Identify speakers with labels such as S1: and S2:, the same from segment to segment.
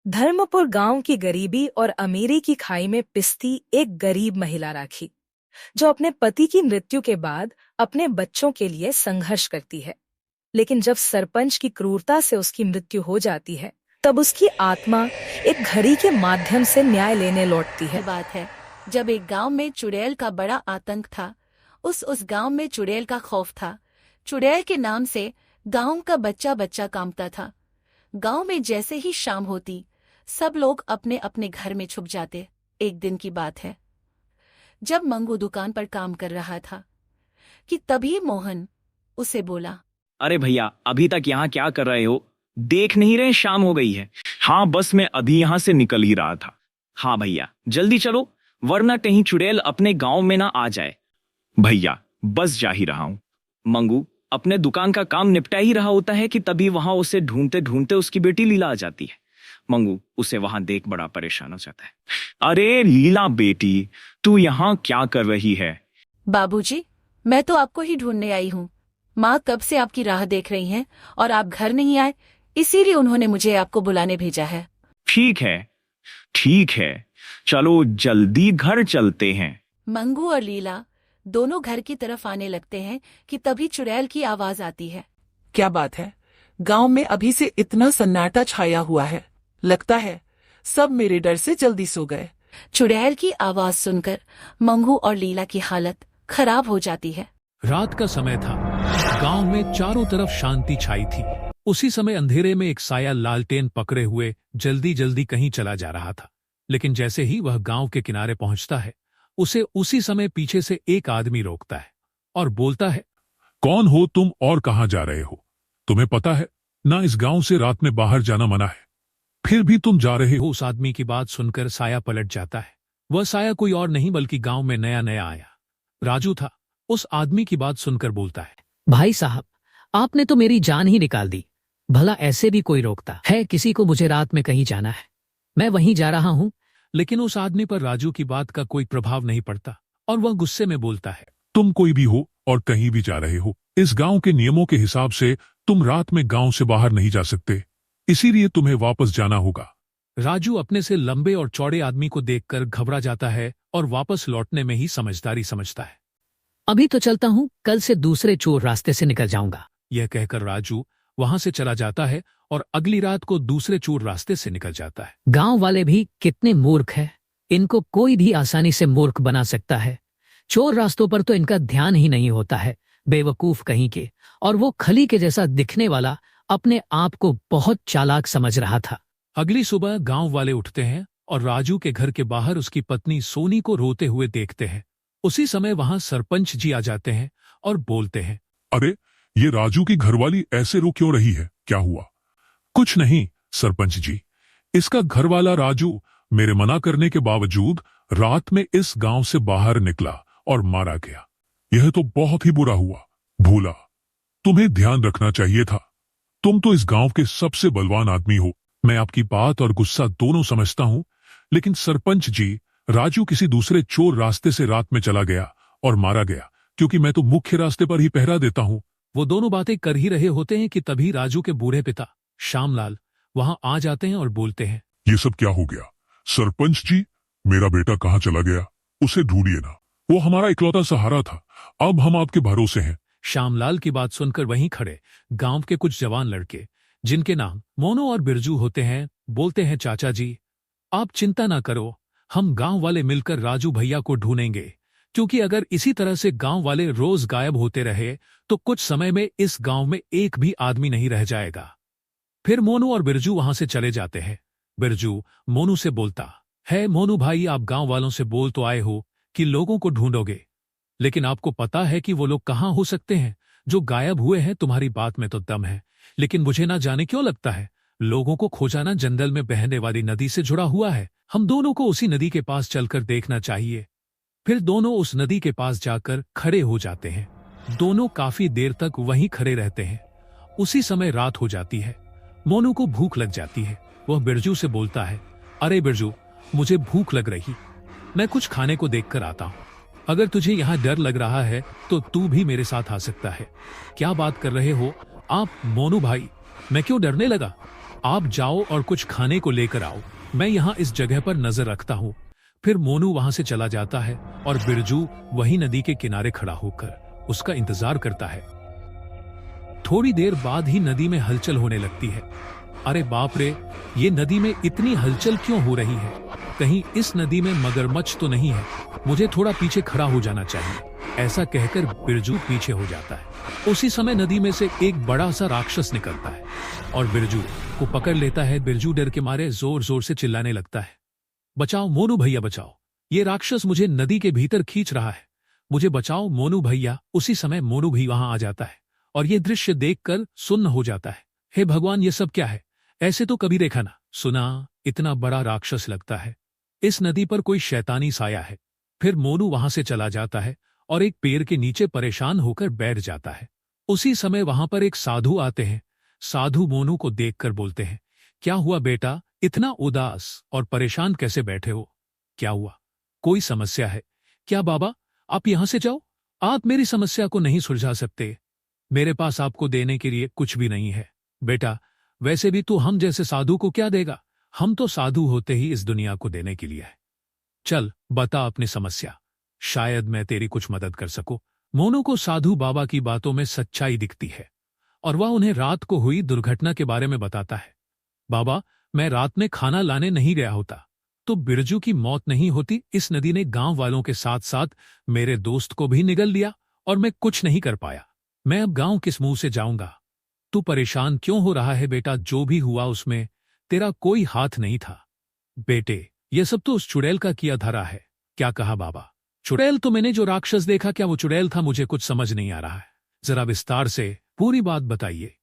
S1: धर्मपुर गांव की गरीबी और अमीरी की खाई में पिसती एक गरीब महिला राखी, जो अपने पति की मृत्यु के बाद अपने बच्चों के लिए संघर्ष करती है। लेकिन जब सरपंच की क्रूरता से उसकी मृत्यु हो जाती है, तब उसकी आत्मा एक घड़ी के माध्यम से न्याय लेने लौटती है।
S2: बात है जब एक गांव में चुड़ैल का बड़ा आतंक था। उस गांव में चुड़ैल का खौफ था। चुड़ैल के नाम से गांव का बच्चा बच्चा कांपता था। गांव में जैसे ही शाम होती, सब लोग अपने अपने घर में छुप जाते। एक दिन की बात है, जब मंगू दुकान पर काम कर रहा था कि तभी मोहन उसे बोला,
S3: अरे भैया, अभी तक यहाँ क्या कर रहे हो? देख नहीं रहे शाम हो गई है। हाँ, बस मैं अभी यहाँ से निकल ही रहा था। हाँ भैया, जल्दी चलो, वरना कहीं चुड़ैल अपने गांव में ना आ जाए। भैया, बस जा ही रहा हूँ। मंगू अपने दुकान का काम निपटा ही रहा होता है कि तभी वहां उसे ढूंढते ढूंढते उसकी बेटी लीला आ जाती है। मंगू उसे वहां देख बड़ा परेशान हो जाता है। अरे लीला बेटी, तू यहाँ क्या कर रही है?
S2: बाबूजी, मैं तो आपको ही ढूंढने आई हूँ। माँ कब से आपकी राह देख रही हैं और आप घर नहीं आए, इसीलिए उन्होंने मुझे आपको बुलाने भेजा है।
S3: ठीक है, ठीक है, चलो जल्दी घर चलते हैं।
S2: मंगू और लीला दोनों घर की तरफ आने लगते हैं कि तभी चुड़ैल की आवाज आती है।
S4: क्या बात है, गांव में अभी से इतना सन्नाटा छाया हुआ है। लगता है सब मेरे डर से जल्दी सो गए।
S2: चुड़ैल की आवाज सुनकर मंगू और लीला की हालत खराब हो जाती है।
S5: रात का समय था। गांव में चारों तरफ शांति छाई थी। उसी समय अंधेरे में एक साया लालटेन पकड़े हुए जल्दी जल्दी कहीं चला जा रहा था। लेकिन जैसे ही वह गांव के किनारे पहुंचता है, उसे उसी समय पीछे से एक आदमी रोकता है और बोलता है,
S6: कौन हो तुम और कहां जा रहे हो? तुम्हें पता है ना, इस गांव से रात में बाहर जाना मना है, फिर भी तुम जा रहे हो।
S5: उस आदमी की बात सुनकर साया पलट जाता है। वह साया कोई और नहीं बल्कि गांव में नया नया आया राजू था। उस आदमी की बात सुनकर बोलता है,
S7: भाई साहब, आपने तो मेरी जान ही निकाल दी। भला ऐसे भी कोई रोकता है किसी को? मुझे रात में कहीं जाना है, मैं वहीं जा रहा हूँ।
S5: लेकिन उस आदमी पर राजू की बात का कोई प्रभाव नहीं पड़ता और वह गुस्से में बोलता है,
S6: तुम कोई भी हो और कहीं भी जा रहे हो, इस गांव के नियमों के हिसाब से तुम रात में गांव से बाहर नहीं जा सकते, इसीलिए तुम्हें वापस जाना होगा।
S5: राजू अपने से लंबे और चौड़े आदमी को देखकर घबरा जाता है और वापस लौटने में ही समझदारी समझता है।
S7: अभी तो चलता हूँ, कल से दूसरे चोर रास्ते से निकल जाऊंगा।
S5: यह कहकर राजू वहां से चला जाता है और अगली रात को दूसरे चोर रास्ते से निकल जाता है।
S7: गांव वाले भी कितने मूर्ख हैं, इनको कोई भी आसानी से मूर्ख बना सकता है। चोर रास्तों पर तो इनका ध्यान ही नहीं होता है, बेवकूफ कहीं के। और वो खली के जैसा दिखने वाला अपने आप को बहुत चालाक समझ रहा था।
S5: अगली सुबह गांव वाले उठते हैं और राजू के घर के बाहर उसकी पत्नी सोनी को रोते हुए देखते हैं। उसी समय वहां सरपंच जी आ जाते हैं और बोलते हैं,
S6: अरे ये राजू की घरवाली ऐसे रो क्यों रही है, क्या हुआ? कुछ नहीं सरपंच जी, इसका घरवाला राजू मेरे मना करने के बावजूद रात में इस गांव से बाहर निकला और मारा गया। यह तो बहुत ही बुरा हुआ। भूला, तुम्हें ध्यान रखना चाहिए था। तुम तो इस गांव के सबसे बलवान आदमी हो। मैं आपकी बात और गुस्सा दोनों समझता हूं, लेकिन सरपंच जी, राजू किसी दूसरे चोर रास्ते से रात में चला गया और मारा गया, क्योंकि मैं तो मुख्य रास्ते पर ही पहरा देता हूं।
S5: वो दोनों बातें कर ही रहे होते हैं कि तभी राजू के बूढ़े पिता श्यामलाल वहां आ जाते हैं और बोलते हैं,
S6: ये सब क्या हो गया? सरपंच जी, मेरा बेटा कहाँ चला गया? उसे ढूंढिए ना, वो हमारा इकलौता सहारा था। अब हम आपके भरोसे हैं।
S5: श्यामलाल की बात सुनकर वहीं खड़े गांव के कुछ जवान लड़के, जिनके नाम मोनू और बिरजू होते हैं, बोलते हैं, चाचा जी, आप चिंता ना करो, हम गांव वाले मिलकर राजू भैया को ढूंढेंगे। क्योंकि अगर इसी तरह से गांव वाले रोज गायब होते रहे तो कुछ समय में इस गांव में एक भी आदमी नहीं रह जाएगा। फिर मोनू और बिरजू वहां से चले जाते हैं। बिरजू मोनू से बोलता है, मोनू भाई, आप गांव वालों से बोल तो आए हो कि लोगों को ढूंढोगे, लेकिन आपको पता है कि वो लोग कहाँ हो सकते हैं जो गायब हुए हैं? तुम्हारी बात में तो दम है, लेकिन मुझे ना जाने क्यों लगता है लोगों को खोजाना जंगल में बहने वाली नदी से जुड़ा हुआ है। हम दोनों को उसी नदी के पास चलकर देखना चाहिए। फिर दोनों उस नदी के पास जाकर खड़े हो जाते हैं। दोनों काफी देर तक वहीं खड़े रहते हैं। उसी समय रात हो जाती है। मोनू को भूख लग जाती है। वह बिरजू से बोलता है, अरे बिरजू, मुझे भूख लग रही, मैं कुछ खाने को देखकर आता हूँ। अगर तुझे यहाँ डर लग रहा है तो तू भी मेरे साथ आ सकता है। क्या बात कर रहे हो आप मोनू भाई, मैं क्यों डरने लगा? आप जाओ और कुछ खाने को लेकर आओ, मैं यहाँ इस जगह पर नजर रखता हूँ। फिर मोनू वहां से चला जाता है और बिरजू वही नदी के किनारे खड़ा होकर उसका इंतजार करता है। थोड़ी देर बाद ही नदी में हलचल होने लगती है। अरे बाप रे, ये नदी में इतनी हलचल क्यों हो रही है? कहीं इस नदी में मगरमच्छ तो नहीं है? मुझे थोड़ा पीछे खड़ा हो जाना चाहिए। ऐसा कहकर बिरजू पीछे हो जाता है। उसी समय नदी में से एक बड़ा सा राक्षस निकलता है और बिरजू को पकड़ लेता है। बिरजू डर के मारे जोर जोर से चिल्लाने लगता है, बचाओ मोनू भैया बचाओ, ये राक्षस मुझे नदी के भीतर खींच रहा है, मुझे बचाओ मोनू भैया। उसी समय मोनू भी वहां आ जाता है और ये दृश्य देखकर सुन्न हो जाता है। हे भगवान, ये सब क्या है? ऐसे तो कभी देखा ना सुना, इतना बड़ा राक्षस लगता है। इस नदी पर कोई शैतानी साया है। फिर मोनू वहां से चला जाता है और एक पेड़ के नीचे परेशान होकर बैठ जाता है। उसी समय वहां पर एक साधु आते हैं। साधु मोनू को देखकर बोलते हैं, क्या हुआ बेटा, इतना उदास और परेशान कैसे बैठे हो? क्या हुआ, कोई समस्या है क्या? बाबा, आप यहां से जाओ, आप मेरी समस्या को नहीं सुलझा सकते। मेरे पास आपको देने के लिए कुछ भी नहीं है। बेटा, वैसे भी तू हम जैसे साधु को क्या देगा? हम तो साधु होते ही इस दुनिया को देने के लिए है। चल बता अपनी समस्या, शायद मैं तेरी कुछ मदद कर सकूं। मोनू को साधु बाबा की बातों में सच्चाई दिखती है और वह उन्हें रात को हुई दुर्घटना के बारे में बताता है। बाबा, मैं रात में खाना लाने नहीं गया होता तो बिरजू की मौत नहीं होती। इस नदी ने गांव वालों के साथ साथ मेरे दोस्त को भी निगल लिया और मैं कुछ नहीं कर पाया। मैं अब गांव किस मुंह से जाऊंगा? तू परेशान क्यों हो रहा है बेटा? जो भी हुआ उसमें तेरा कोई हाथ नहीं था। बेटे, ये सब तो उस चुड़ैल का किया धरा है। क्या कहा बाबा? चुड़ैल तो मैंने जो राक्षस देखा, क्या वो चुड़ैल था? मुझे कुछ समझ नहीं आ रहा है, जरा विस्तार से पूरी बात बताइए।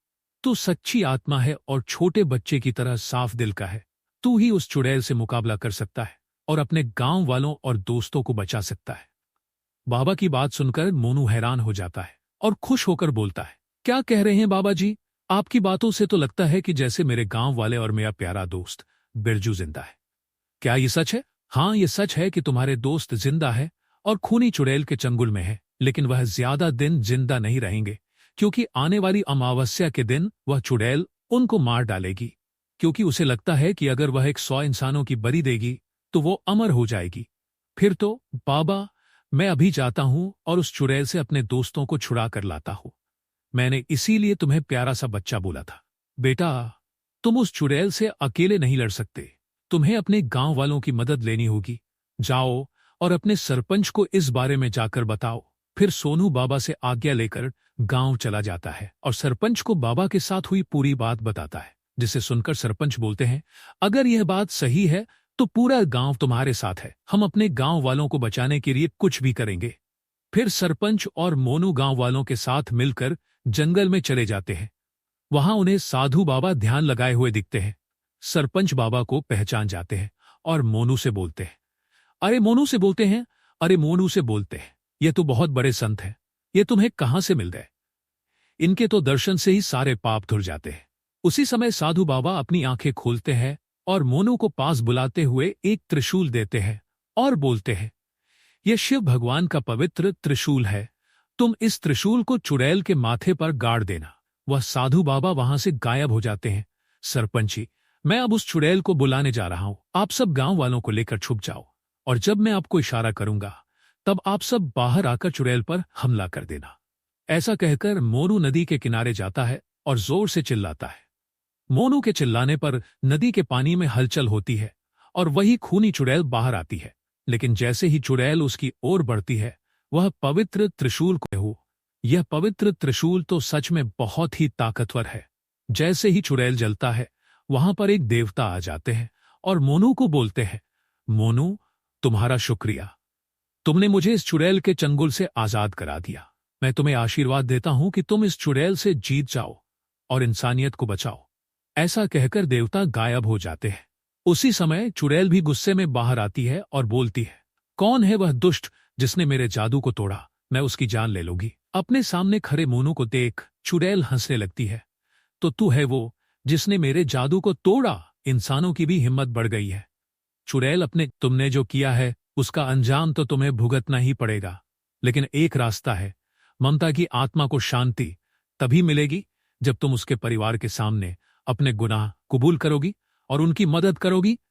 S5: तू सच्ची आत्मा है और छोटे बच्चे की तरह साफ दिल का है। तू ही उस चुड़ैल से मुकाबला कर सकता है और अपने गांव वालों और दोस्तों को बचा सकता है। बाबा की बात सुनकर मोनू हैरान हो जाता है और खुश होकर बोलता है, क्या कह रहे हैं बाबा जी? आपकी बातों से तो लगता है कि जैसे मेरे गांव वाले और मेरा प्यारा दोस्त बिरजू जिंदा है। क्या ये सच है? हाँ, ये सच है कि तुम्हारे दोस्त जिंदा है और खूनी चुड़ैल के चंगुल में है, लेकिन वह ज्यादा दिन जिंदा नहीं रहेंगे क्योंकि आने वाली अमावस्या के दिन वह चुड़ैल उनको मार डालेगी, क्योंकि उसे लगता है कि अगर वह 100 इंसानों की बलि देगी तो वो अमर हो जाएगी। फिर तो बाबा, मैं अभी जाता हूं और उस चुड़ैल से अपने दोस्तों को छुड़ा कर लाता हूं। मैंने इसीलिए तुम्हें प्यारा सा बच्चा बोला था। बेटा, तुम उस चुड़ैल से अकेले नहीं लड़ सकते, तुम्हें अपने गांव वालों की मदद लेनी होगी। जाओ और अपने सरपंच को इस बारे में जाकर बताओ। फिर सोनू बाबा से आज्ञा लेकर गांव चला जाता है और सरपंच को बाबा के साथ हुई पूरी बात बताता है, जिसे सुनकर सरपंच बोलते हैं, अगर यह बात सही है तो पूरा गांव तुम्हारे साथ है। हम अपने गांव वालों को बचाने के लिए कुछ भी करेंगे। फिर सरपंच और मोनू गांव वालों के साथ मिलकर जंगल में चले जाते हैं। वहां उन्हें साधु बाबा ध्यान लगाए हुए दिखते हैं। सरपंच बाबा को पहचान जाते हैं और मोनू से बोलते हैं, अरे मोनू से बोलते हैं, अरे मोनू से बोलते हैं, ये तो बहुत बड़े संत हैं, ये तुम्हें कहां से मिल गए? इनके तो दर्शन से ही सारे पाप धुल जाते हैं। उसी समय साधु बाबा अपनी आंखें खोलते हैं और मोनू को पास बुलाते हुए एक त्रिशूल देते हैं और बोलते हैं, यह शिव भगवान का पवित्र त्रिशूल है, तुम इस त्रिशूल को चुड़ैल के माथे पर गाड़ देना। वह साधु बाबा वहां से गायब हो जाते हैं। सरपंची, मैं अब उस चुड़ैल को बुलाने जा रहा हूं, आप सब गांव वालों को लेकर छुप जाओ और जब मैं आपको इशारा करूंगा तब आप सब बाहर आकर चुड़ैल पर हमला कर देना। ऐसा कहकर मोनू नदी के किनारे जाता है और जोर से चिल्लाता है। मोनू के चिल्लाने पर नदी के पानी में हलचल होती है और वही खूनी चुड़ैल बाहर आती है, लेकिन जैसे ही चुड़ैल उसकी ओर बढ़ती है वह पवित्र त्रिशूल को हो। यह पवित्र त्रिशूल तो सच में बहुत ही ताकतवर है। जैसे ही चुड़ैल जलता है वहां पर एक देवता आ जाते हैं और मोनू को बोलते हैं, मोनू, तुम्हारा शुक्रिया, तुमने मुझे इस चुड़ैल के चंगुल से आजाद करा दिया। मैं तुम्हें आशीर्वाद देता हूं कि तुम इस चुड़ैल से जीत जाओ और इंसानियत को बचाओ। ऐसा कहकर देवता गायब हो जाते हैं। उसी समय चुड़ैल भी गुस्से में बाहर आती है और बोलती है, कौन है वह दुष्ट जिसने मेरे जादू को तोड़ा? मैं उसकी जान ले लूंगी। अपने सामने खड़े मोनू को देख चुड़ैल हंसने लगती है, तो तू है वो जिसने मेरे जादू को तोड़ा? इंसानों की भी हिम्मत बढ़ गई है। चुड़ैल, अपने तुमने जो किया है उसका अंजाम तो तुम्हें भुगतना ही पड़ेगा, लेकिन एक रास्ता है। ममता की आत्मा को शांति तभी मिलेगी जब तुम उसके परिवार के सामने अपने गुनाह कबूल करोगी और उनकी मदद करोगी